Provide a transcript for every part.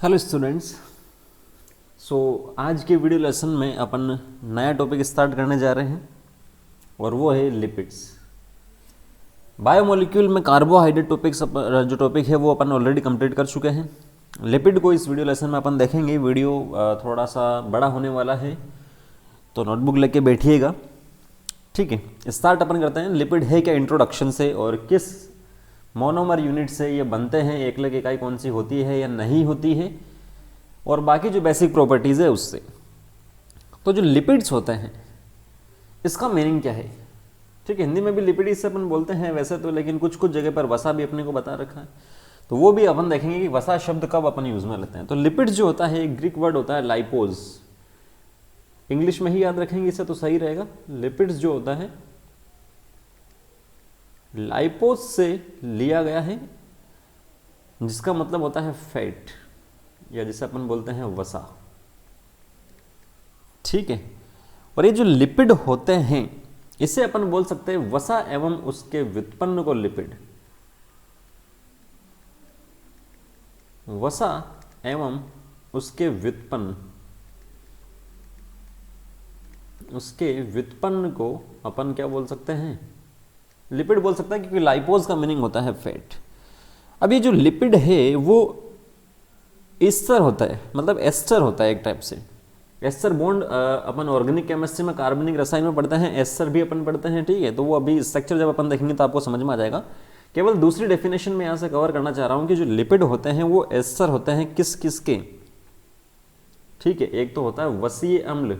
Hello students. आज के video lesson में अपन नया टॉपिक स्टार्ट करने जा रहे हैं और वो है लिपिड्स। बायोमोलिक्यूल में कार्बोहाइड्रेट जो टॉपिक है वो अपन ऑलरेडी कंप्लीट कर चुके हैं। लिपिड को इस वीडियो लेसन में अपन देखेंगे। वीडियो थोड़ा सा बड़ा होने वाला है तो नोटबुक लेके बैठिएगा। ठीक है, स्टार्ट अपन करते हैं। लिपिड है क्या इंट्रोडक्शन से, और किस मोनोमर यूनिट से ये बनते हैं, एकलक इकाई कौन सी होती है या नहीं होती है, और बाकी जो बेसिक प्रॉपर्टीज़ है उससे। तो जो लिपिड्स होते हैं इसका मीनिंग क्या है? ठीक है, हिंदी में भी लिपिड इससे अपन बोलते हैं वैसे तो, लेकिन कुछ कुछ जगह पर वसा भी अपने को बता रखा है, तो वो भी अपन देखेंगे कि वसा शब्द कब अपन यूज में लेते हैं। तो लिपिड्स जो होता है एक ग्रीक वर्ड होता है लाइपोज। इंग्लिश में ही याद रखेंगे इसे तो सही रहेगा। लिपिड्स जो होता है लाइपोज से लिया गया है, जिसका मतलब होता है फैट, या जिसे अपन बोलते हैं वसा। ठीक है, और ये जो लिपिड होते हैं इसे अपन बोल सकते हैं वसा एवं उसके व्युत्पन्न को लिपिड। वसा एवं उसके व्युत्पन्न को अपन क्या बोल सकते हैं? लिपिड बोल सकते हैं, क्योंकि लाइपोज का मीनिंग होता है फैट। अब ये जो लिपिड है वो एस्टर होता है, मतलब एस्टर होता है एक टाइप से। एस्टर बॉन्ड अपन ऑर्गेनिक केमिस्ट्री में, कार्बनिक रसायन में पढ़ते हैं, एस्टर भी अपन पढ़ते हैं। ठीक है, तो वो अभी स्ट्रक्चर जब अपन देखेंगे तो आपको समझ में आ जाएगा। केवल दूसरी डेफिनेशन में यहाँ से कवर करना चाह रहा हूँ कि जो लिपिड होते हैं वो एस्टर होते हैं किस किस के। ठीक है, एक तो होता है वसीय अम्ल,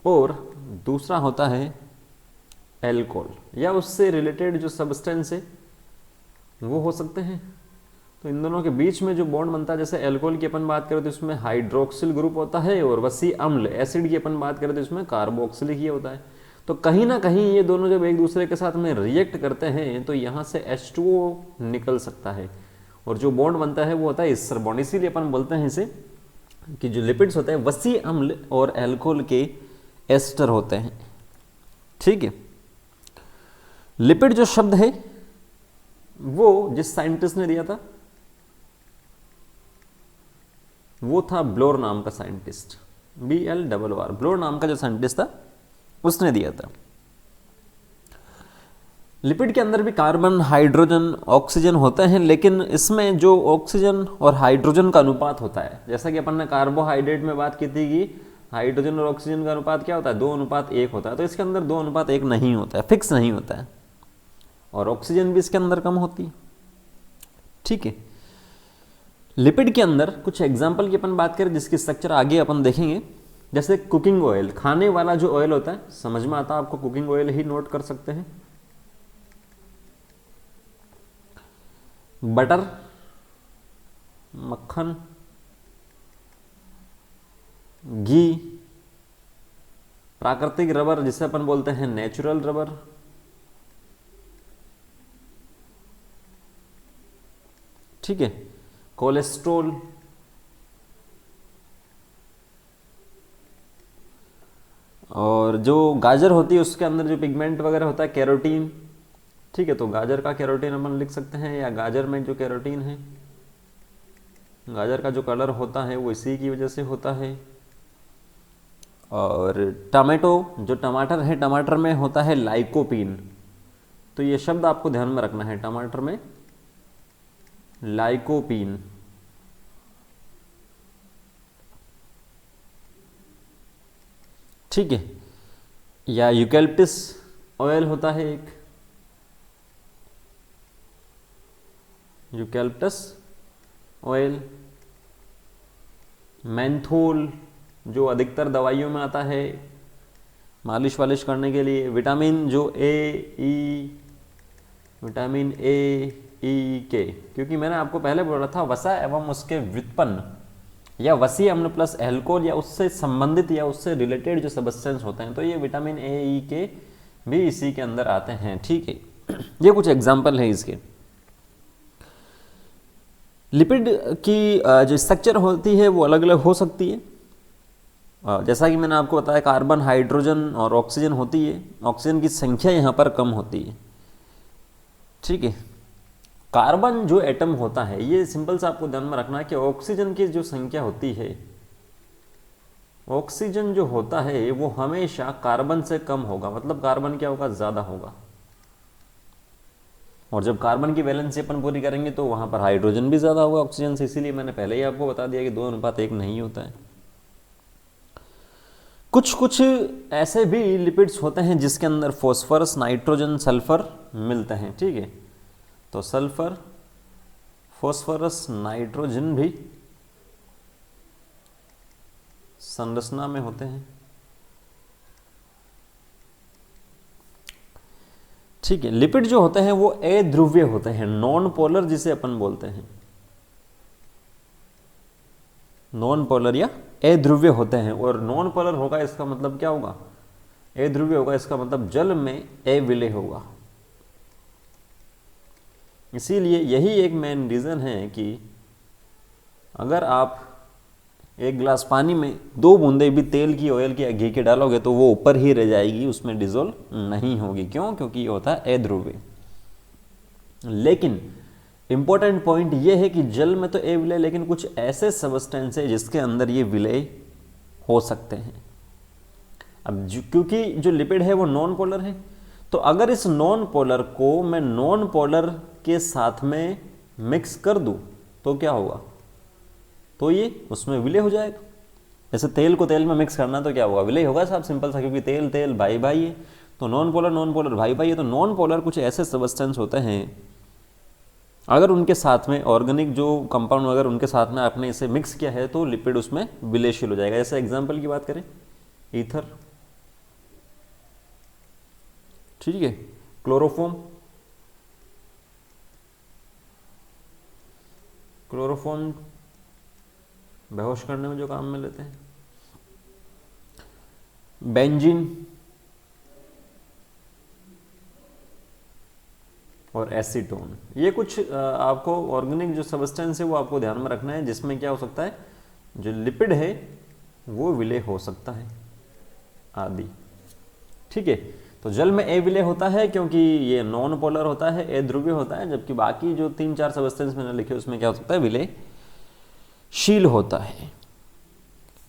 और दूसरा होता है एल्कोहल, या उससे रिलेटेड जो सब्सटेंस है वो हो सकते हैं। तो इन दोनों के बीच में जो बॉन्ड बनता है, जैसे एल्कोहल की अपन बात करें तो इसमें हाइड्रोक्सिल ग्रुप होता है, और वसी अम्ल एसिड की अपन बात करें तो इसमें कार्बोक्सिलिक ही होता है। तो कहीं ना कहीं ये दोनों जब एक दूसरे के साथ में रिएक्ट करते हैं तो यहाँ से H2O निकल सकता है, और जो बॉन्ड बनता है वो होता है एस्टर बॉन्ड। इसीलिए अपन बोलते हैं इसे कि जो लिपिड्स होते हैं वसी अम्ल और एल्कोहल के एस्टर होते हैं। ठीक है, लिपिड जो शब्द है वो जिस साइंटिस्ट ने दिया था वो था ब्लोर नाम का साइंटिस्ट। BLRR, ब्लोर नाम का जो साइंटिस्ट था उसने दिया था। लिपिड के अंदर भी कार्बन, हाइड्रोजन, ऑक्सीजन होते हैं, लेकिन इसमें जो ऑक्सीजन और हाइड्रोजन का अनुपात होता है, जैसा कि अपन ने कार्बोहाइड्रेट में बात की थी कि हाइड्रोजन और ऑक्सीजन का अनुपात क्या होता है? 2:1 होता है। तो इसके अंदर 2:1 नहीं होता है, फिक्स नहीं होता है, और ऑक्सीजन भी इसके अंदर कम होती है। ठीक है, लिपिड के अंदर कुछ एग्जाम्पल की अपन बात करें जिसकी स्ट्रक्चर आगे अपन देखेंगे। जैसे कुकिंग ऑयल, खाने वाला जो ऑयल होता है, समझ में आता है आपको, कुकिंग ऑयल ही नोट कर सकते हैं। बटर, मक्खन, घी, प्राकृतिक रबर जिसे अपन बोलते हैं नेचुरल रबर, ठीक है, कोलेस्ट्रॉल, और जो गाजर होती है उसके अंदर जो पिगमेंट वगैरह होता है कैरोटीन। ठीक है, तो गाजर का कैरोटीन अपन लिख सकते हैं, या गाजर में जो कैरोटीन है, गाजर का जो कलर होता है वो इसी की वजह से होता है। और टमाटो, जो टमाटर है, टमाटर में होता है लाइकोपीन। तो ये शब्द आपको ध्यान में रखना है, टमाटर में लाइकोपीन। ठीक है, या यूकैलिप्टस ऑयल होता है एक, यूकैलिप्टस ऑयल। मेंथोल जो अधिकतर दवाइयों में आता है मालिश वालिश करने के लिए। विटामिन जो विटामिन ए, ई, के, क्योंकि मैंने आपको पहले बोला था वसा एवं उसके व्युत्पन्न, या वसी अम्ल प्लस एल्कोहल, या उससे संबंधित या उससे रिलेटेड जो सब्सटेंस होते हैं, तो ये विटामिन ए, ई, के भी इसी के अंदर आते हैं। ठीक है, ये कुछ एग्जाम्पल है इसके। लिपिड की जो स्ट्रक्चर होती है वो अलग अलग हो सकती है। जैसा कि मैंने आपको बताया, कार्बन, हाइड्रोजन और ऑक्सीजन होती है। ऑक्सीजन की संख्या यहाँ पर कम होती है। ठीक है, कार्बन जो एटम होता है, ये सिंपल सा आपको ध्यान में रखना है कि ऑक्सीजन की जो संख्या होती है, ऑक्सीजन जो होता है वो हमेशा कार्बन से कम होगा, मतलब कार्बन क्या होगा, ज़्यादा होगा। और जब कार्बन की वैलेंसी अपन पूरी करेंगे तो वहाँ पर हाइड्रोजन भी ज़्यादा होगा ऑक्सीजन से, इसीलिए मैंने पहले ही आपको बता दिया कि 2:1 नहीं होता है। कुछ कुछ ऐसे भी लिपिड्स होते हैं जिसके अंदर फॉस्फोरस, नाइट्रोजन, सल्फर मिलते हैं, ठीक है। तो सल्फर, फॉस्फोरस, नाइट्रोजन भी संरचना में होते हैं, ठीक है। लिपिड जो होते हैं वो अध्रुवीय होते हैं, नॉन पोलर जिसे अपन बोलते हैं, नॉन पोलर या अध्रुवीय होते हैं। और नॉन पोलर होगा इसका मतलब क्या होगा, अध्रुवीय होगा इसका मतलब जल में अविलय होगा। इसीलिए यही एक मेन रीजन है कि अगर आप एक गिलास पानी में 2 बूंदे भी तेल की, ऑयल की, घी के डालोगे तो वो ऊपर ही रह जाएगी, उसमें डिजोल्व नहीं होगी। क्यों? क्योंकि ये होता है अध्रुवीय। लेकिन इंपॉर्टेंट पॉइंट ये है कि जल में तो अविलय, लेकिन कुछ ऐसे सबस्टेंस है जिसके अंदर ये विलय हो सकते हैं। अब क्योंकि जो लिपिड है वो नॉन पोलर है, तो अगर इस नॉन पोलर को मैं नॉन पोलर के साथ में मिक्स कर दूं तो क्या होगा, तो ये उसमें विलय हो जाएगा। जैसे तेल को तेल में मिक्स करना तो क्या होगा, विलय होगा साहब, सिंपल सा, क्योंकि तेल तेल भाई भाई है। तो नॉन पोलर भाई भाई है। तो नॉन पोलर कुछ ऐसे सबस्टेंस होते हैं, अगर उनके साथ में ऑर्गेनिक जो कंपाउंड अगर उनके साथ में आपने इसे मिक्स किया है तो लिपिड उसमें विलयशील हो जाएगा। जैसे एग्जांपल की बात करें, ईथर, ठीक है, क्लोरोफॉर्म, क्लोरोफॉर्म बेहोश करने में जो काम में लेते हैं, बेंजीन और एसीटोन। ये कुछ आपको ऑर्गेनिक जो सबस्टेंस है वो आपको ध्यान में रखना है, जिसमें क्या हो सकता है, जो लिपिड है वो विलय हो सकता है आदि, ठीक है। तो जल में अविलय होता है क्योंकि ये नॉन पोलर होता है, अध्रुवीय होता है, जबकि बाकी जो 3-4 सबस्टेंस मैंने लिखे उसमें क्या हो सकता है, विलयशील होता है।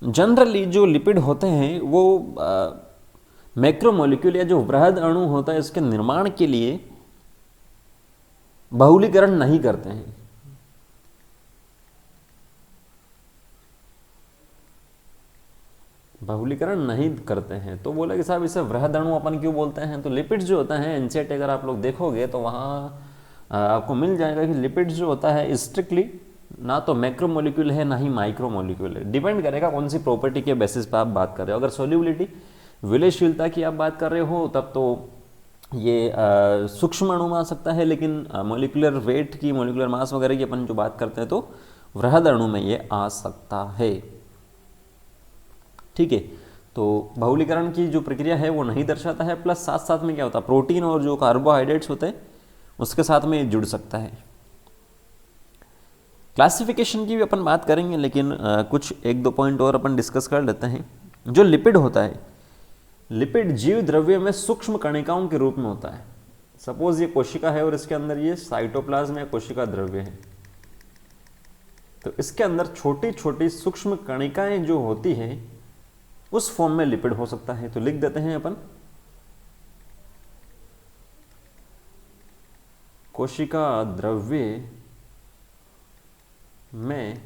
जनरली जो लिपिड होते हैं वो मैक्रोमोलिक्यूल या जो वृहद अणु होता है इसके निर्माण के लिए बहुलीकरण नहीं करते हैं। बहुलीकरण नहीं करते हैं तो बोला कि साहब इसे वृहद अणु अपन क्यों बोलते हैं। तो लिपिड्स जो होता है एनसीईआरटी अगर आप लोग देखोगे तो वहाँ आपको मिल जाएगा कि लिपिड्स जो होता है स्ट्रिक्टली ना तो मैक्रोमोलिक्यूल है ना ही माइक्रोमोलिक्यूल है। डिपेंड करेगा कौन सी प्रॉपर्टी के बेसिस पर आप बात कर रहे हो। अगर सोल्यूबिलिटी, विलयशीलता की आप बात कर रहे हो तब तो ये सूक्ष्म अणु में आ सकता है, लेकिन मोलिकुलर वेट की, मोलिकुलर मास वगैरह की अपन जो बात करते हैं तो वृहद अणु में ये आ सकता है, ठीक है। तो बहुलीकरण की जो प्रक्रिया है वो नहीं दर्शाता है, प्लस साथ साथ में क्या होता है, प्रोटीन और जो कार्बोहाइड्रेट्स होते हैं उसके साथ में ये जुड़ सकता है। क्लासिफिकेशन की भी अपन बात करेंगे, लेकिन कुछ 1-2 पॉइंट और अपन डिस्कस कर लेते हैं। जो लिपिड होता है, लिपिड जीव द्रव्य में सूक्ष्म कणिकाओं के रूप में होता है। सपोज ये कोशिका है और इसके अंदर ये साइटोप्लाज्म या कोशिका द्रव्य है, तो इसके अंदर छोटी छोटी सूक्ष्म कणिकाएं जो होती हैं उस फॉर्म में लिपिड हो सकता है। तो लिख देते हैं अपन, कोशिका द्रव्य में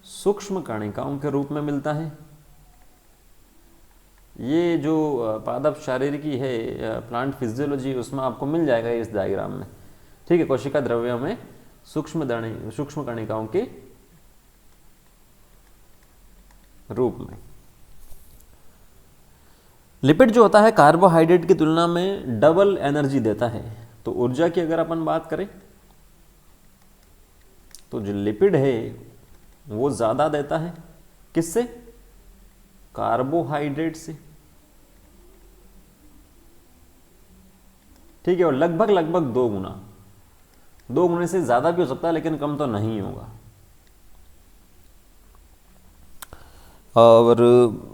सूक्ष्म कणिकाओं के रूप में मिलता है। ये जो पादप शारीरिकी है, प्लांट फिजियोलॉजी, उसमें आपको मिल जाएगा इस डायग्राम में, ठीक है। कोशिका द्रव्यों में सूक्ष्म कणिकाओं के रूप में। लिपिड जो होता है कार्बोहाइड्रेट की तुलना में डबल एनर्जी देता है। तो ऊर्जा की अगर अपन बात करें तो जो लिपिड है वो ज्यादा देता है, किससे, कार्बोहाइड्रेट से, ठीक है। और लगभग 2 गुना, 2 गुने से ज्यादा भी हो सकता है लेकिन कम तो नहीं होगा। और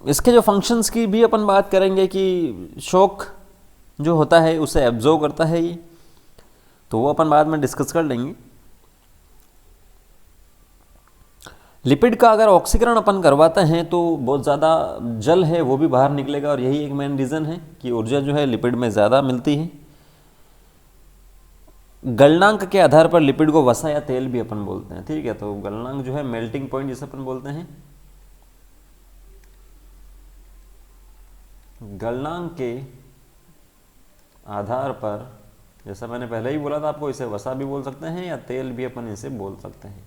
इसके जो फंक्शंस की भी अपन बात करेंगे कि शॉक जो होता है उसे एब्जॉर्ब करता है ये, तो वो अपन बाद में डिस्कस कर लेंगे। लिपिड का अगर ऑक्सीकरण अपन करवाते हैं तो बहुत ज़्यादा जल है वो भी बाहर निकलेगा, और यही एक मेन रीज़न है कि ऊर्जा जो है लिपिड में ज़्यादा मिलती है। गलनांक के आधार पर लिपिड को वसा या तेल भी अपन बोलते हैं, ठीक है। तो गलनांक जो है मेल्टिंग पॉइंट जिसे अपन बोलते हैं, गलनांक के आधार पर, जैसा मैंने पहले ही बोला था आपको, इसे वसा भी बोल सकते हैं या तेल भी अपन इसे बोल सकते हैं,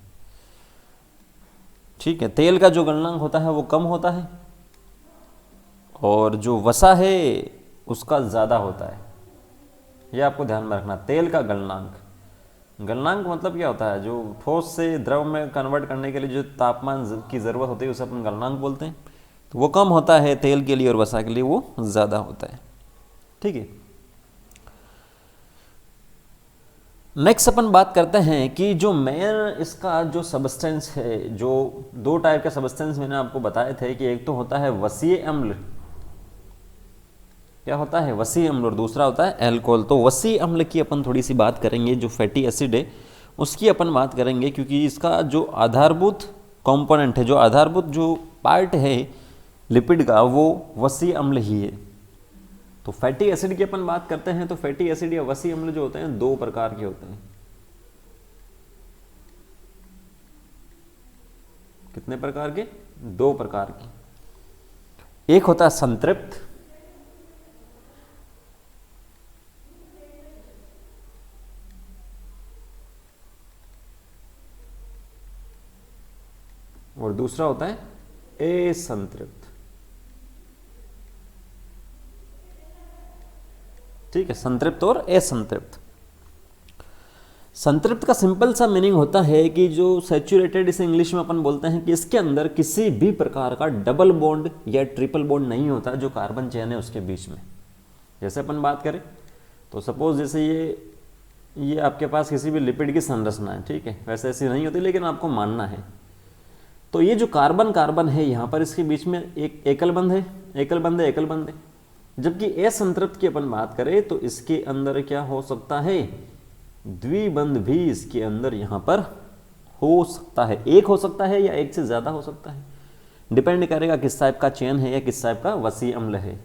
ठीक है। तेल का जो गलनांक होता है वो कम होता है और जो वसा है उसका ज़्यादा होता है, ये आपको ध्यान में रखना। तेल का गलनांक, गलनांक मतलब क्या होता है, जो ठोस से द्रव में कन्वर्ट करने के लिए जो तापमान की ज़रूरत होती है उसे अपन गलनांक बोलते हैं। तो वो कम होता है तेल के लिए और वसा के लिए वो ज़्यादा होता है, ठीक है। नेक्स्ट अपन बात करते हैं कि जो मेन इसका जो सबस्टेंस है, जो दो टाइप के सबस्टेंस मैंने आपको बताए थे कि एक तो होता है वसीय अम्ल, क्या होता है वसीय अम्ल, और दूसरा होता है अल्कोहल। तो वसीय अम्ल की अपन थोड़ी सी बात करेंगे, जो फैटी एसिड है उसकी अपन बात करेंगे, क्योंकि इसका जो आधारभूत कंपोनेंट है, जो आधारभूत जो पार्ट है लिपिड का, वो वसीय अम्ल ही है। तो फैटी एसिड की अपन बात करते हैं तो फैटी एसिड या वसीय अम्ल जो होते हैं दो प्रकार के होते हैं। कितने प्रकार के? दो प्रकार के। एक होता है संतृप्त, और दूसरा होता है असंतृप्त, ठीक है। संतृप्त और असंतृप्त। संतृप्त का सिंपल सा मीनिंग होता है कि जो सैचुरेटेड, इसे इंग्लिश में अपन बोलते हैं कि इसके अंदर किसी भी प्रकार का डबल बॉन्ड या ट्रिपल बॉन्ड नहीं होता जो कार्बन चेन है उसके बीच में। जैसे अपन बात करें तो सपोज जैसे ये आपके पास किसी भी लिपिड की संरचना है, ठीक है, वैसे ऐसी नहीं होती लेकिन आपको मानना है। तो ये जो कार्बन कार्बन है यहाँ पर इसके बीच में एक एकल बंध है, एकल बंध है, एकल बंध है। जबकि असंतृप्त की अपन बात करें तो इसके अंदर क्या हो सकता है, द्विबंध भी इसके अंदर यहां पर हो सकता है। एक हो सकता है या एक से ज्यादा हो सकता है, डिपेंड करेगा किस टाइप का चेन है या किस टाइप का वसीय अम्ल है,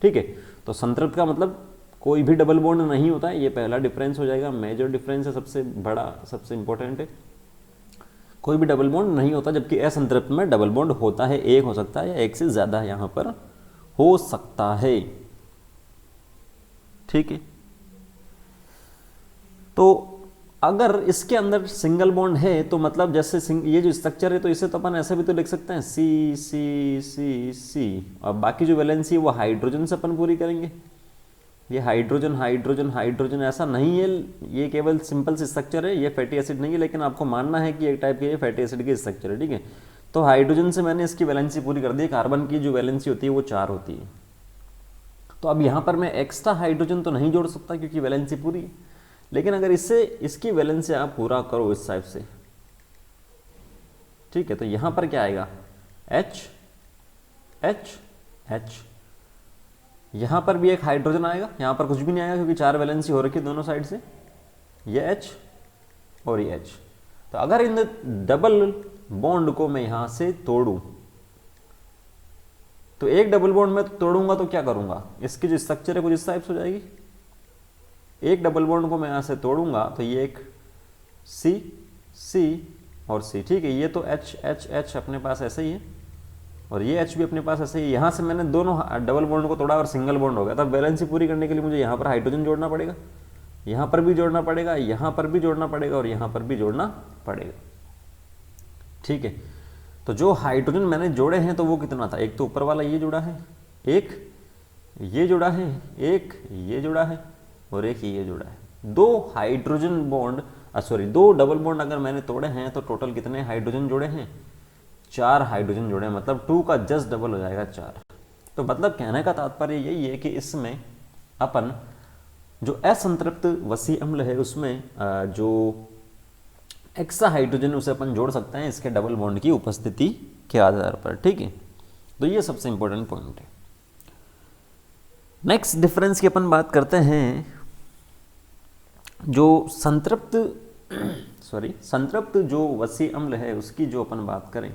ठीक है। तो संतृप्त का मतलब कोई भी डबल बॉन्ड नहीं होता है, ये पहला डिफरेंस हो जाएगा, मेजर डिफरेंस है, सबसे बड़ा, सबसे इंपॉर्टेंट है। कोई भी डबल बॉन्ड नहीं होता, जबकि असंतृप्त में डबल बॉन्ड होता है, एक हो सकता है या एक से ज्यादा यहां पर हो सकता है, ठीक है। तो अगर इसके अंदर सिंगल बॉन्ड है तो मतलब जैसे ये जो स्ट्रक्चर है तो इसे तो अपन ऐसे भी तो लिख सकते हैं सी सी सी सी, और बाकी जो वैलेंसी है वो हाइड्रोजन से अपन पूरी करेंगे। ये हाइड्रोजन हाइड्रोजन हाइड्रोजन ऐसा नहीं है, ये केवल सिंपल सी स्ट्रक्चर है, ये फैटी एसिड नहीं है, लेकिन आपको मानना है कि एक टाइप की फैटी एसिड की स्ट्रक्चर है, ठीक है। तो हाइड्रोजन से मैंने इसकी वैलेंसी पूरी कर दी, कार्बन की जो वैलेंसी होती है वो 4 होती है। तो अब यहाँ पर मैं एक्स्ट्रा हाइड्रोजन तो नहीं जोड़ सकता क्योंकि वैलेंसी पूरी है, लेकिन अगर इससे इसकी वैलेंसी आप पूरा करो इस टाइप से, ठीक है, तो यहाँ पर क्या आएगा, H H H, यहाँ पर भी एक हाइड्रोजन आएगा, यहाँ पर कुछ भी नहीं आएगा क्योंकि 4 वैलेंसी हो रखी है दोनों साइड से, ये H और ये H। तो अगर इन डबल बॉन्ड को मैं यहां से तोड़ूं तो एक डबल बॉन्ड में तोड़ूंगा तो क्या करूंगा, इसकी जो स्ट्रक्चर है कुछ इस टाइप से हो जाएगी। एक डबल बॉन्ड को मैं यहां से तोड़ूंगा तो ये एक C C और C, ठीक है। ये तो H H H अपने पास ऐसे ही है और ये H भी अपने पास ऐसे ही। यहां से मैंने दोनों डबल बॉन्ड को तोड़ा और सिंगल बॉन्ड हो गया। तब बैलेंसी पूरी करने के लिए मुझे यहाँ पर हाइड्रोजन जोड़ना पड़ेगा, यहाँ पर भी जोड़ना पड़ेगा, यहाँ पर भी जोड़ना पड़ेगा और यहाँ पर भी जोड़ना पड़ेगा, ठीक है। तो जो हाइड्रोजन मैंने जोड़े हैं तो वो कितना था, एक तो ऊपर वाला ये जुड़ा है, एक ये जुड़ा है, एक ये जुड़ा है और एक ये जुड़ा है। 2 hydrogen bond sorry 2 double bond अगर मैंने तोड़े हैं तो टोटल कितने हाइड्रोजन जोड़े हैं, 4 हाइड्रोजन जोड़े हैं, मतलब 2 का जस्ट डबल हो जाएगा 4। तो मतलब कहने का तात्पर्य यही है कि इसमें अपन जो असंतृप्त वसीय अम्ल है उसमें जो एक्स्ट्रा हाइड्रोजन उसे अपन जोड़ सकते हैं इसके डबल बॉन्ड की उपस्थिति के आधार पर, ठीक है। तो ये सबसे इंपॉर्टेंट पॉइंट है। नेक्स्ट डिफरेंस की अपन बात करते हैं जो संतृप्त संतृप्त जो वसी अम्ल है उसकी जो अपन बात करें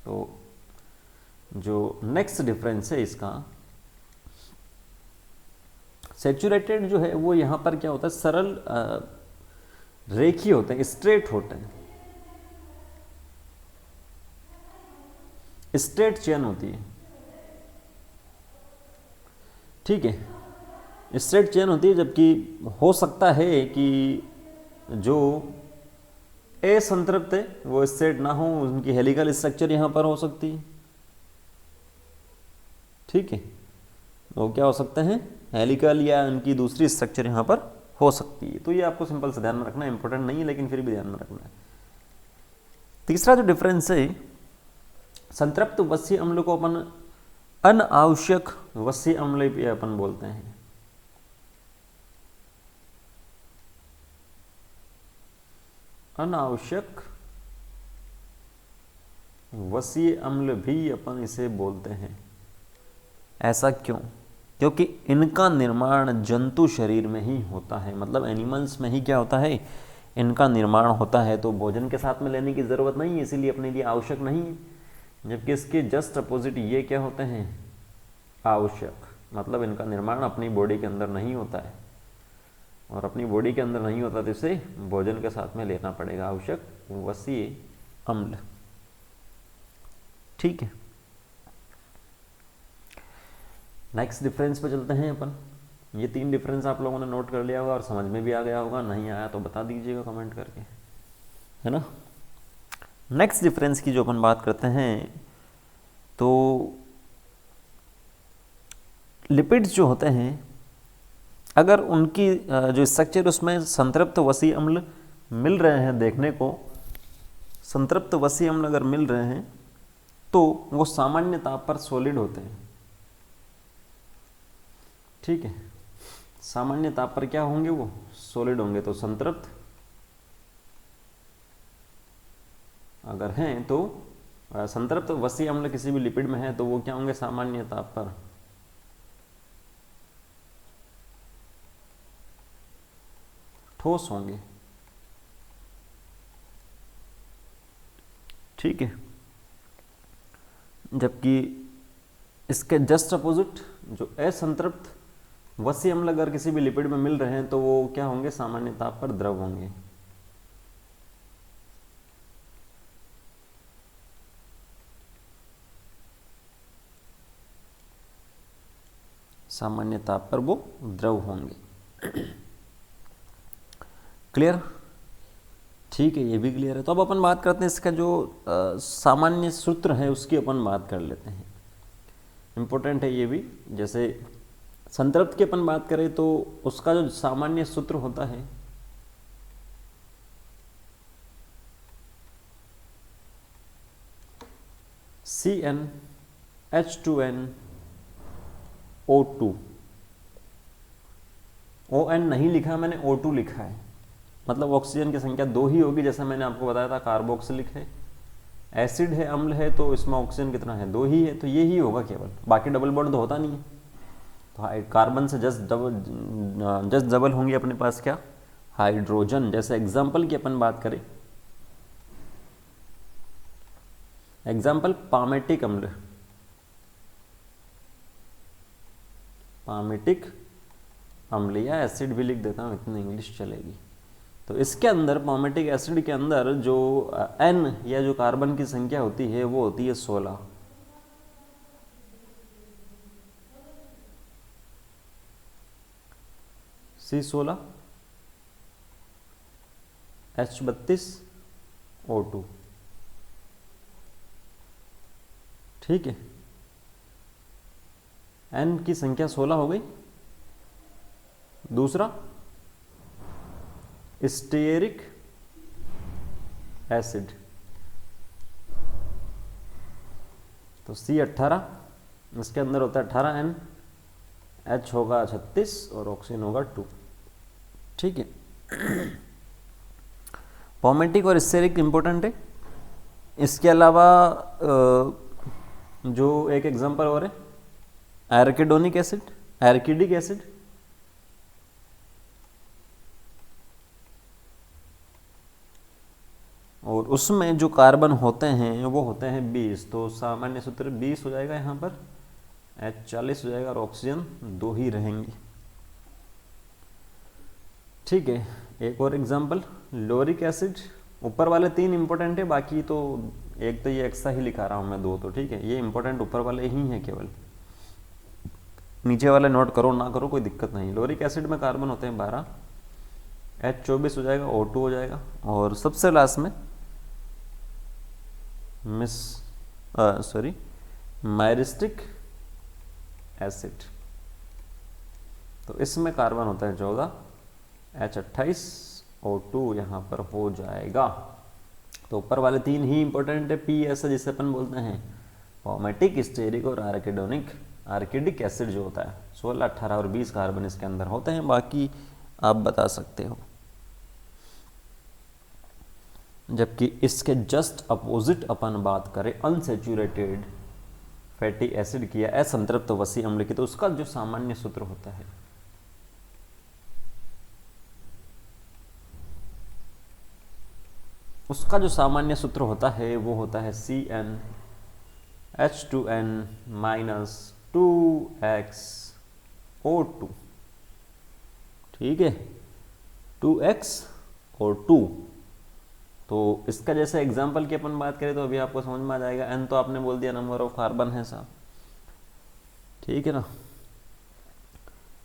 तो जो नेक्स्ट डिफरेंस है इसका, सैचुरेटेड जो है वो यहाँ पर क्या होता है, सरल रेखीय होते हैं, स्ट्रेट होते हैं, स्ट्रेट चेन होती है, ठीक है, स्ट्रेट चेन होती है। जबकि हो सकता है कि जो असंतृप्त है वो स्ट्रेट ना हो, उनकी हेलिकल स्ट्रक्चर यहाँ पर हो सकती है, ठीक है, वो क्या हो सकते हैं, हेलिकल या उनकी दूसरी स्ट्रक्चर यहाँ पर हो सकती है। तो ये आपको सिंपल से ध्यान में रखना है, इंपॉर्टेंट नहीं है लेकिन फिर भी ध्यान में रखना है। तीसरा जो डिफरेंस है, संतृप्त वसीय अम्ल को अपन अनावश्यक वसीय अम्ल भी अपन बोलते हैं। अनावश्यक वसीय अम्ल भी अपन इसे बोलते हैं। ऐसा क्यों? क्योंकि इनका निर्माण जंतु शरीर में ही होता है, मतलब एनिमल्स में ही क्या होता है, इनका निर्माण होता है। तो भोजन के साथ में लेने की ज़रूरत नहीं है, इसीलिए अपने लिए आवश्यक नहीं है। जबकि इसके जस्ट अपोजिट ये क्या होते हैं, आवश्यक, मतलब इनका निर्माण अपनी बॉडी के अंदर नहीं होता है, और अपनी बॉडी के अंदर नहीं होता तो इसे भोजन के साथ में लेना पड़ेगा, आवश्यक वसीय अम्ल, ठीक है। नेक्स्ट डिफरेंस पे चलते हैं अपन। ये 3 डिफरेंस आप लोगों ने नोट कर लिया होगा और समझ में भी आ गया होगा, नहीं आया तो बता दीजिएगा कमेंट करके, है ना। नेक्स्ट डिफरेंस की जो अपन बात करते हैं तो लिपिड्स जो होते हैं, अगर उनकी जो स्ट्रक्चर उसमें संतृप्त वसीय अम्ल मिल रहे हैं, देखने को संतृप्त वसीय अम्ल अगर मिल रहे हैं तो वो सामान्य ताप पर सॉलिड होते हैं, ठीक है, सामान्य ताप पर क्या होंगे, वो सॉलिड होंगे। तो संतृप्त अगर हैं तो संतृप्त वसीय अम्ल किसी भी लिपिड में है तो वो क्या होंगे, सामान्य ताप पर ठोस होंगे, ठीक है। जबकि इसके जस्ट अपोजिट जो असंतृप्त वसीय अम्ल अगर किसी भी लिपिड में मिल रहे हैं तो वो क्या होंगे, सामान्य ताप पर द्रव होंगे, सामान्य ताप पर वो द्रव होंगे। क्लियर, ठीक है, ये भी क्लियर है। तो अब अपन बात करते हैं इसका जो सामान्य सूत्र है उसकी अपन बात कर लेते हैं, इम्पोर्टेंट है ये भी। जैसे संतृप्त की अपन बात करें तो उसका जो सामान्य सूत्र होता है CnH2nO2, ON नहीं लिखा मैंने, O2 लिखा है, मतलब ऑक्सीजन की संख्या 2 ही होगी, जैसा मैंने आपको बताया था। कार्बोक्सिलिक है, एसिड है, अम्ल है, तो इसमें ऑक्सीजन कितना है, 2 ही है, तो ये ही होगा केवल, बाकी डबल बॉन्ड तो होता नहीं है। तो कार्बन से जस्ट डबल होंगे अपने पास क्या, हाइड्रोजन। जैसे एग्जाम्पल की अपन बात करें, एग्जाम्पल पामेटिक अम्ल, पामेटिक अम्ल, या एसिड भी लिख देता हूँ, इतनी इंग्लिश चलेगी। तो इसके अंदर पामेटिक एसिड के अंदर जो N या जो कार्बन की संख्या होती है वो होती है 16, C16 H32 O2, ठीक है। N की संख्या 16 हो गई। दूसरा स्टीयरिक एसिड, तो C18, इसके अंदर होता है 18N, H होगा 36 और ऑक्सीजन होगा 2, ठीक है। पॉमेटिक और स्टेरिक इंपॉर्टेंट है। इसके अलावा जो एक एग्जांपल और है एर्किडोनिक एसिड, एर्किडिक एसिड, और उसमें जो कार्बन होते हैं वो होते हैं 20, तो सामान्य सूत्र 20 हो जाएगा, यहाँ पर H40 हो जाएगा और ऑक्सीजन 2 ही रहेंगे। ठीक है, एक और एग्जांपल, लोरिक एसिड। ऊपर वाले 3 इंपॉर्टेंट है, बाकी तो एक तो ये एक्स्ट्रा ही लिखा रहा हूँ मैं 2 तो, ठीक है, ये इंपॉर्टेंट ऊपर वाले ही हैं केवल, नीचे वाले नोट करो ना करो कोई दिक्कत नहीं। लोरिक एसिड में कार्बन होते हैं 12, H24 हो जाएगा, O2 हो जाएगा, और सबसे लास्ट में मायरिस्टिक एसिड, तो इसमें कार्बन होता है 14, H28, O2 यहाँ पर हो जाएगा। तो ऊपर वाले 3 ही इंपॉर्टेंट है, पी ऐसा जिसे अपन बोलते हैं फॉर्मेटिक, स्टेरिक और आर्किडिक एसिड जो होता है, 16, 18 और 20 कार्बन इसके अंदर होते हैं, बाकी आप बता सकते हो। जबकि इसके जस्ट अपोजिट अपन बात करें अनसेचुरेटेड फैटी एसिड की या असंतृप्त वसी अम्ल की, तो उसका जो सामान्य सूत्र होता है वो होता है CnH2n - 2xO2। ठीक है, 2xO2। तो इसका जैसे एग्जाम्पल की अपन बात करें तो अभी आपको समझ में आ जाएगा। n तो आपने बोल दिया नंबर ऑफ कार्बन है साहब, ठीक है ना,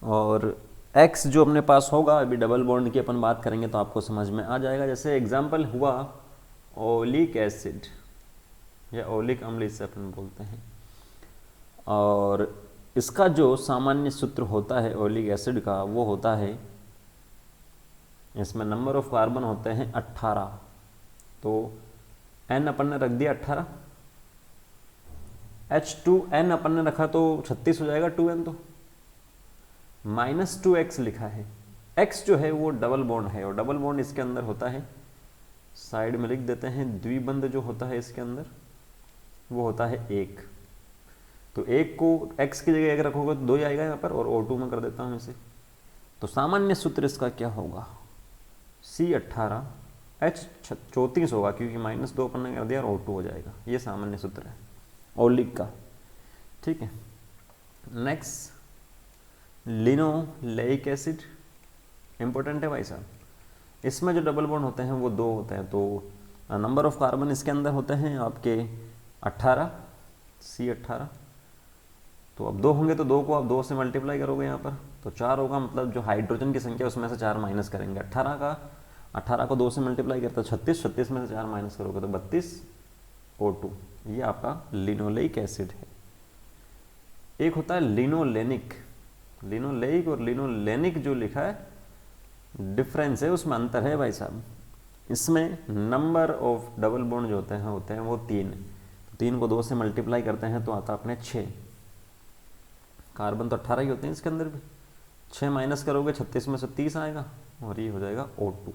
और x जो अपने पास होगा, अभी डबल बॉन्ड की अपन बात करेंगे तो आपको समझ में आ जाएगा। जैसे एग्जाम्पल हुआ ओलिक एसिड या ओलिक अम्ल इसे अपन बोलते हैं, और इसका जो सामान्य सूत्र होता है ओलिक एसिड का वो होता है, इसमें नंबर ऑफ कार्बन होते हैं 18, तो n अपन ने रख दिया 18, H2n अपन ने रखा तो 36 हो जाएगा, 2n तो -2x लिखा है। x जो है वो डबल बॉन्ड है, और डबल बॉन्ड इसके अंदर होता है, साइड में लिख देते हैं, द्विबंध जो होता है इसके अंदर वो होता है 1, तो 1 को x की जगह 1 रखोगे तो 2 ही आएगा यहाँ पर, और O2 में कर देता हूँ इसे। तो सामान्य सूत्र इसका क्या होगा, C18 H34 होगा, क्योंकि -2 अपन ने कर दिया और O2 हो जाएगा। ये सामान्य सूत्र है ओलिक का, ठीक है। नेक्स्ट लिनोलेइक एसिड, इंपॉर्टेंट है भाई साहब। इसमें जो डबल बॉन्ड होते हैं वो 2 होते हैं, तो नंबर ऑफ कार्बन इसके अंदर होते हैं आपके 18, C18, तो अब 2 होंगे तो 2 को आप 2 से मल्टीप्लाई करोगे यहाँ पर तो 4 होगा, मतलब जो हाइड्रोजन की संख्या उसमें से 4 माइनस करेंगे। 18 को 2 से मल्टीप्लाई करते हो 36, 36 में से 4 माइनस करोगे तो 32 O2, ये आपका लिनोलेइक एसिड है। एक होता है लिनोलेनिक, लिनोलेइक और लिनोलेनिक जो लिखा है डिफरेंस है, उसमें अंतर है भाई साहब। इसमें नंबर ऑफ डबल बॉन्ड जो होते हैं वो 3, 3 को 2 से मल्टीप्लाई करते हैं तो आता अपने 6, कार्बन तो 18 ही होते हैं इसके अंदर भी, 6 माइनस करोगे 36 में से 30 आएगा, और ये हो जाएगा O2।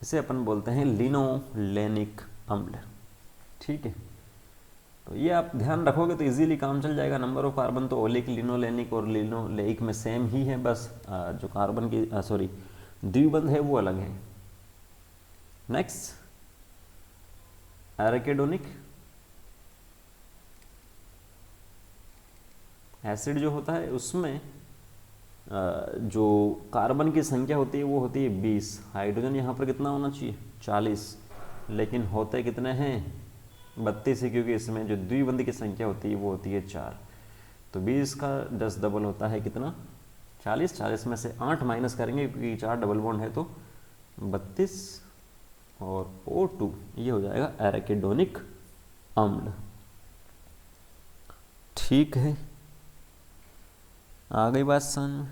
इसे अपन बोलते हैं लिनोलेनिक अम्ल, ठीक है। तो ये आप ध्यान रखोगे तो इजीली काम चल जाएगा। नंबर ऑफ कार्बन तो ओलिक, लिनोलेनिक और लिनोलेइक में सेम ही है, बस जो कार्बन की द्विबंध है वो अलग है। नेक्स्ट एराकिडोनिक एसिड जो होता है उसमें जो कार्बन की संख्या होती है वो होती है 20, हाइड्रोजन यहाँ पर कितना होना चाहिए 40, लेकिन होते कितने हैं 32 ही, क्योंकि इसमें जो द्विबंध की संख्या होती है वो होती है 4, तो 20 का 10 डबल होता है कितना 40, 40 में से 8 माइनस करेंगे क्योंकि 4 डबल बॉन्ड है तो 32 और O2, ये हो जाएगा एराकिडोनिक अम्ल, ठीक है। आ गई बात समझ में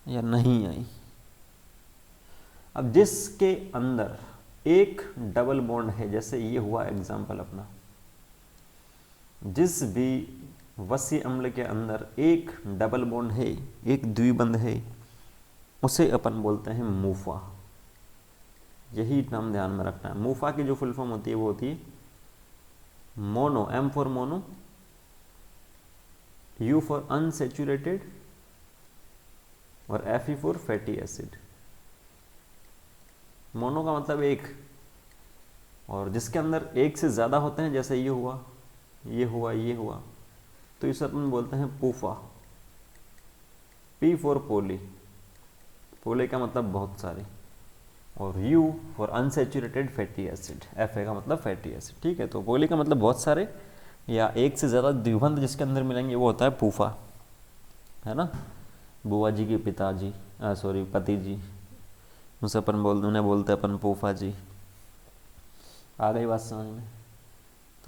या नहीं आई? अब जिसके अंदर एक डबल बॉन्ड है, जैसे ये हुआ एग्जाम्पल अपना, जिस भी वसी अम्ल के अंदर एक डबल बॉन्ड है, एक द्विबंध है, उसे अपन बोलते हैं मूफा। यही नाम ध्यान में रखना है। मूफा की जो फुल फॉर्म होती है वो होती है mono, M for mono, U for unsaturated और Fe for fatty acid. Mono का मतलब एक, और जिसके अंदर एक से ज़्यादा होते हैं, जैसे ये हुआ, ये हुआ, ये हुआ, तो इसे अपन बोलते हैं पूफा। पी फॉर पोली, पोली का मतलब बहुत सारे, और you for unsaturated fatty acid, F A का मतलब फैटी एसिड। ठीक है, तो पोली का मतलब बहुत सारे या एक से ज़्यादा द्विबंध जिसके अंदर मिलेंगे वो होता है पूफा, है ना। बुआ जी के पिताजी, सॉरी पति जी, उसे अपन उन्हें बोलते हैं अपन पूफा जी। आ गई बात समझ में।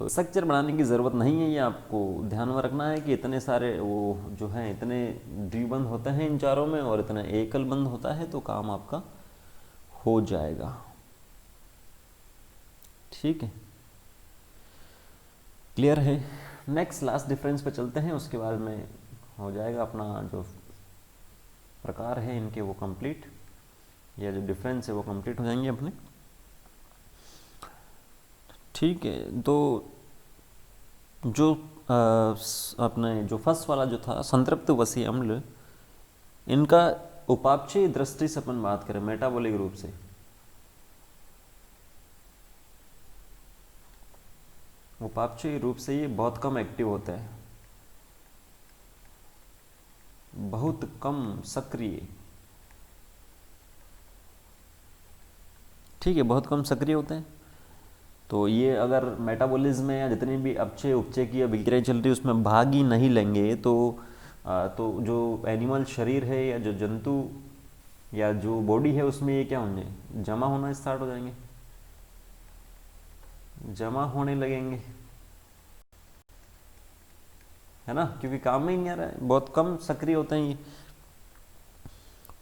तो स्ट्रक्चर बनाने की ज़रूरत नहीं है, ये आपको ध्यान में रखना है कि इतने सारे वो जो हैं, इतने द्विबंध होते हैं इन चारों में और इतना एकल बंध होता है, तो काम आपका हो जाएगा। ठीक है, क्लियर है। नेक्स्ट लास्ट डिफरेंस पे चलते हैं, उसके बाद में हो जाएगा अपना जो प्रकार है इनके वो कंप्लीट, या जो डिफरेंस है वो कंप्लीट हो जाएंगे अपने। ठीक है, तो जो अपने जो फर्स्ट वाला जो था संतृप्त वसीय अम्ल, इनका उपापचय दृष्टि से अपन बात करें मेटाबॉलिक रूप से, उपापचय रूप से ये बहुत कम एक्टिव होता है, बहुत कम सक्रिय। ठीक है, बहुत कम सक्रिय होते हैं। तो ये अगर मेटाबॉलिज्म में या जितनी भी अपचय उपचय की अभिक्रिया चल रही है उसमें भाग ही नहीं लेंगे, तो जो एनिमल शरीर है या जो जंतु या जो बॉडी है उसमें ये क्या होंगे, जमा होना स्टार्ट हो जाएंगे, जमा होने लगेंगे, है ना, क्योंकि काम में ही नहीं आ रहा है, बहुत कम सक्रिय होते हैं ये।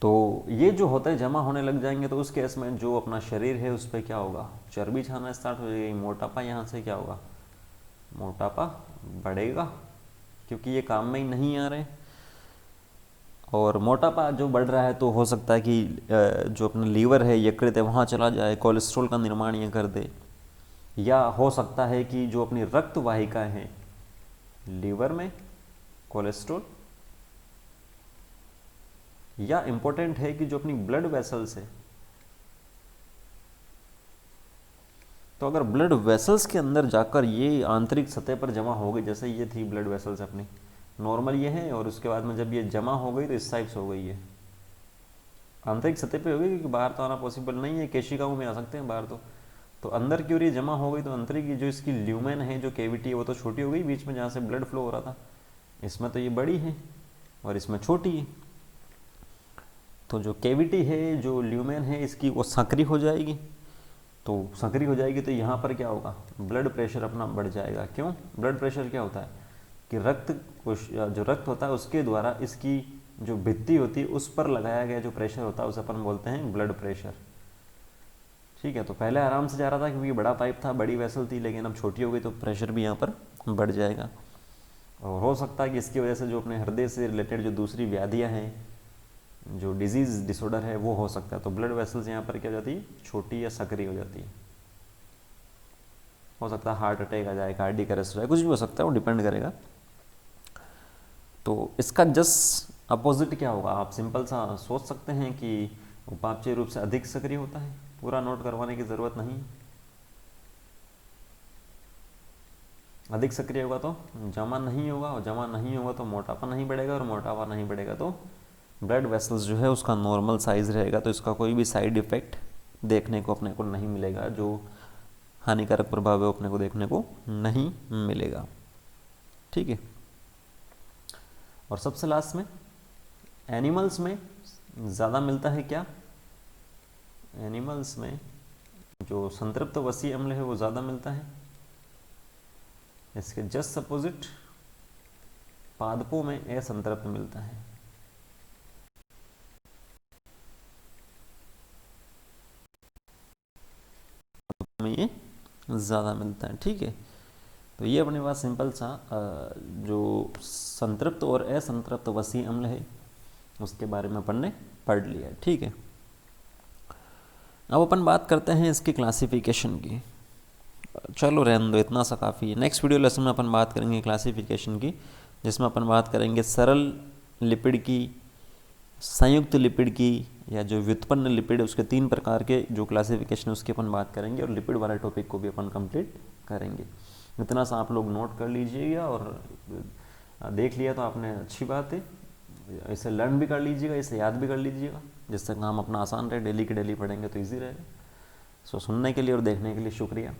तो ये जो होता है जमा होने लग जाएंगे, तो उस केस में जो अपना शरीर है उस पर क्या होगा, चर्बी छाना स्टार्ट हो जाएगी, मोटापा यहाँ से क्या होगा, मोटापा बढ़ेगा, क्योंकि ये काम में ही नहीं आ रहे। और मोटापा जो बढ़ रहा है तो हो सकता है कि जो अपना लीवर है यकृत है वहाँ चला जाए, कोलेस्ट्रॉल का निर्माण ये कर दे, या हो सकता है कि जो अपनी रक्त वाहिका है लीवर में कोलेस्ट्रॉल, या इंपॉर्टेंट है कि जो अपनी ब्लड वेसल्स है, तो अगर ब्लड वेसल्स के अंदर जाकर ये आंतरिक सतह पर जमा हो गई, जैसे ये थी ब्लड वेसल्स अपनी नॉर्मल ये है, और उसके बाद में जब ये जमा हो गई तो इस टाइप से हो गई है, आंतरिक सतह पे हो गई, क्योंकि बाहर तो आना पॉसिबल नहीं है, केशिकाओं में आ सकते हैं बाहर तो अंदर की ओर ये जमा हो गई, तो आंतरिक की जो इसकी ल्यूमेन है, जो कैविटी है, वो तो छोटी हो गई बीच में जहाँ से ब्लड फ्लो हो रहा था, इसमें तो ये बड़ी है और इसमें छोटी है। तो जो कैविटी है, जो ल्यूमेन है इसकी, वो सक्रिय हो जाएगी, तो सक्रिय हो जाएगी तो यहाँ पर क्या होगा, ब्लड प्रेशर अपना बढ़ जाएगा। क्यों, ब्लड प्रेशर क्या होता है कि जो रक्त होता है उसके द्वारा इसकी जो भित्ति होती है उस पर लगाया गया जो प्रेशर होता है उसे अपन बोलते हैं ब्लड प्रेशर। ठीक है, तो पहले आराम से जा रहा था क्योंकि बड़ा पाइप था, बड़ी वेसल थी, लेकिन अब छोटी हो गई तो प्रेशर भी यहाँ पर बढ़ जाएगा। और हो सकता है कि इसकी वजह से जो अपने हृदय से रिलेटेड जो दूसरी व्याधियाँ हैं, जो डिजीज़ डिसऑर्डर है, वो हो सकता है। तो ब्लड वेसल्स यहाँ पर क्या हो जाती है, छोटी या सक्रिय हो जाती है। हो सकता है हार्ट अटैक आ जाए, कार्डियक अरेस्ट हो जाए, कुछ भी हो सकता है, वो डिपेंड करेगा। तो इसका जस्ट अपोजिट क्या होगा, आप सिंपल सा सोच सकते हैं कि उपापचय रूप से अधिक सक्रिय होता है, पूरा नोट करवाने की ज़रूरत नहीं। अधिक सक्रिय होगा तो जमा नहीं होगा, और जमा नहीं होगा तो मोटापा नहीं बढ़ेगा, और मोटापा नहीं बढ़ेगा तो ब्लड वेसल्स जो है उसका नॉर्मल साइज रहेगा, तो इसका कोई भी साइड इफेक्ट देखने को अपने को नहीं मिलेगा, जो हानिकारक प्रभाव है अपने को देखने को नहीं मिलेगा। ठीक है, और सबसे लास्ट में एनिमल्स में ज़्यादा मिलता है क्या, एनिमल्स में जो संतृप्त वसीय अम्ल है वो ज़्यादा मिलता है। इसके जस्ट अपोजिट पादपों में असंतृप्त मिलता है। में ये ज़्यादा मिलता है। ठीक है, तो ये अपने पास सिंपल सा जो संतृप्त और असंतृप्त वसीय अम्ल है उसके बारे में अपन ने पढ़ लिया है। ठीक है, अब अपन बात करते हैं इसकी क्लासिफिकेशन की। चलो रहने दो, इतना सा काफ़ी है। नेक्स्ट वीडियो लेसन में अपन बात करेंगे क्लासिफिकेशन की, जिसमें अपन बात करेंगे सरल लिपिड की, संयुक्त लिपिड की या जो व्युत्पन्न लिपिड है उसके 3 प्रकार के जो क्लासिफिकेशन है उसकी अपन बात करेंगे और लिपिड वाले टॉपिक को भी अपन कंप्लीट करेंगे। इतना सा आप लोग नोट कर लीजिएगा और देख लिया तो आपने अच्छी बात है, इसे लर्न भी कर लीजिएगा, इसे याद भी कर लीजिएगा, जिससे काम अपना आसान रहे, डेली की डेली पढ़ेंगे तो ईजी रहेगा। सो सुनने के लिए और देखने के लिए शुक्रिया।